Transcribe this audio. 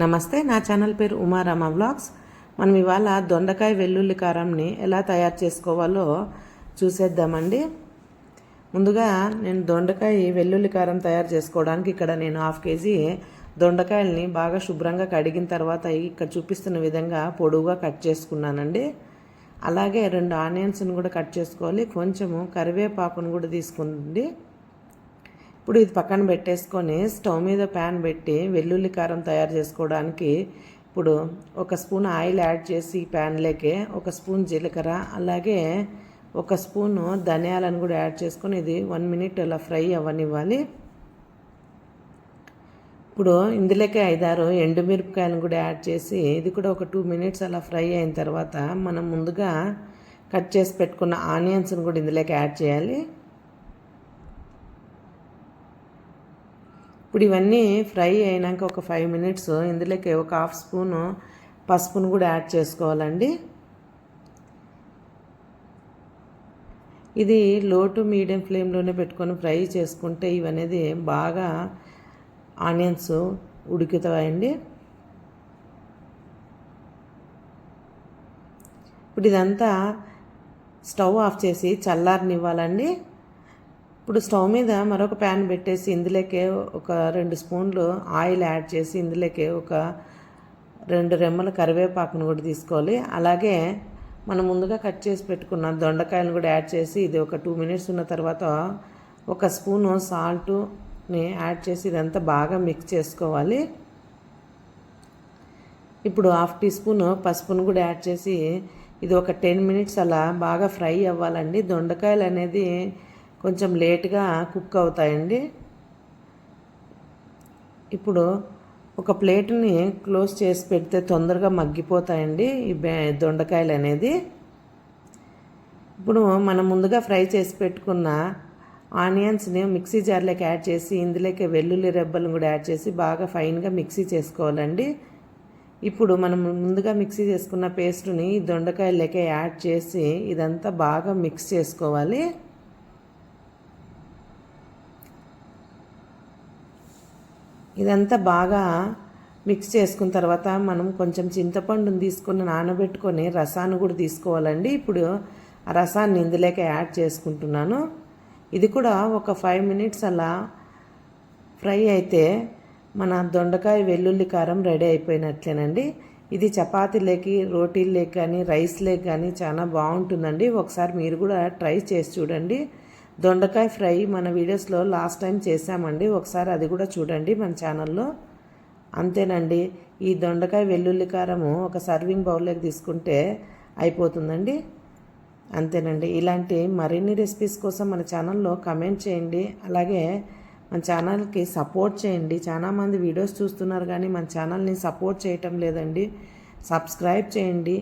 నమస్తే, నా ఛానల్ పేరు ఉమారామ వ్లాగ్స్. మనం ఇవాళ దొండకాయ వెల్లుల్లి కారంని ఎలా తయారు చేసుకోవాలో చూసేద్దామండి. ముందుగా నేను దొండకాయ వెల్లుల్లి కారం తయారు చేసుకోవడానికి ఇక్కడ నేను 1/2 kg దొండకాయల్ని బాగా శుభ్రంగా కడిగిన తర్వాత ఇక్కడ చూపిస్తున్న విధంగా పొడవుగా కట్ చేసుకున్నానండి. అలాగే 2 ఆనియన్స్ని కూడా కట్ చేసుకోవాలి. కొంచెము కరివేపాకును కూడా తీసుకుంది. ఇప్పుడు ఇది పక్కన పెట్టేసుకొని స్టవ్ మీద ప్యాన్ పెట్టి వెల్లుల్లి కారం తయారు చేసుకోవడానికి ఇప్పుడు 1 స్పూన్ ఆయిల్ యాడ్ చేసి ప్యాన్లోకి 1 స్పూన్ జీలకర్ర అలాగే 1 స్పూను ధనియాలను కూడా యాడ్ చేసుకొని ఇది 1 minute అలా ఫ్రై అవ్వనివ్వాలి. ఇప్పుడు ఇందులోకి 5-6 ఎండుమిరపకాయలను కూడా యాడ్ చేసి ఇది కూడా ఒక 2 minutes అలా ఫ్రై అయిన తర్వాత మనం ముందుగా కట్ చేసి పెట్టుకున్న ఆనియన్స్ని కూడా ఇందులోకి యాడ్ చేయాలి. ఇప్పుడు ఇవన్నీ ఫ్రై అయినాక ఒక 5 minutes ఇందులోకి 1/2 స్పూను పసుపును కూడా యాడ్ చేసుకోవాలండి. ఇది లో టు మీడియం ఫ్లేమ్లోనే పెట్టుకొని ఫ్రై చేసుకుంటే ఇవనేది బాగా ఆనియన్స్ ఉడుకుతాయండి. ఇప్పుడు ఇదంతా స్టవ్ ఆఫ్ చేసి చల్లారనివ్వాలండి. ఇప్పుడు స్టవ్ మీద మరొక ప్యాన్ పెట్టేసి ఇందులోకి ఒక 2 స్పూన్లు ఆయిల్ యాడ్ చేసి ఇందులోకి ఒక 2 రెమ్మల కరివేపాకును కూడా తీసుకోవాలి. అలాగే మనం ముందుగా కట్ చేసి పెట్టుకున్న దొండకాయలను కూడా యాడ్ చేసి ఇది ఒక 2 minutes ఉన్న తర్వాత 1 స్పూను సాల్ట్ని యాడ్ చేసి ఇదంతా బాగా మిక్స్ చేసుకోవాలి. ఇప్పుడు 1/2 teaspoon పసుపును కూడా యాడ్ చేసి ఇది ఒక 10 minutes అలా బాగా ఫ్రై అవ్వాలండి. దొండకాయలు అనేది కొంచెం లేట్గా కుక్ అవుతాయండి. ఇప్పుడు ఒక ప్లేట్ని క్లోజ్ చేసి పెడితే తొందరగా మగ్గిపోతాయండి ఈ దొండకాయలు అనేది. ఇప్పుడు మనం ముందుగా ఫ్రై చేసి పెట్టుకున్న ఆనియన్స్ని మిక్సీ జార్లోకి యాడ్ చేసి ఇందులోకి వెల్లుల్లి రెబ్బలను కూడా యాడ్ చేసి బాగా ఫైన్గా మిక్సీ చేసుకోవాలండి. ఇప్పుడు మనం ముందుగా మిక్సీ చేసుకున్న పేస్ట్ని ఈ దొండకాయలకి యాడ్ చేసి ఇదంతా బాగా మిక్స్ చేసుకోవాలి. ఇదంతా బాగా మిక్స్ చేసుకున్న తర్వాత మనం కొంచెం చింతపండుని తీసుకొని నానబెట్టుకొని రసాన్ని కూడా తీసుకోవాలండి. ఇప్పుడు ఆ రసాన్ని ఇందులోకి యాడ్ చేసుకుంటున్నాను. ఇది కూడా ఒక 5 minutes అలా ఫ్రై అయితే మన దొండకాయ వెల్లుల్లి కారం రెడీ అయిపోయినట్లేనండి. ఇది చపాతీలోకి రోటీల్లోకి కానీ రైస్లోకి కానీ చాలా బాగుంటుందండి. ఒకసారి మీరు కూడా ట్రై చేసి చూడండి. దొండకాయ ఫ్రై మన వీడియోస్లో లాస్ట్ టైం చేసామండి, ఒకసారి అది కూడా చూడండి మన ఛానల్లో. అంతేనండి, ఈ దొండకాయ వెల్లుల్లి కారము ఒక సర్వింగ్ బౌల్లోకి తీసుకుంటే అయిపోతుందండి. అంతేనండి. ఇలాంటి మరిన్ని రెసిపీస్ కోసం మన ఛానల్లో కమెంట్ చేయండి. అలాగే మన ఛానల్కి సపోర్ట్ చేయండి. చాలామంది వీడియోస్ చూస్తున్నారు కానీ మన ఛానల్ని సపోర్ట్ చేయటం లేదండి. సబ్స్క్రైబ్ చేయండి.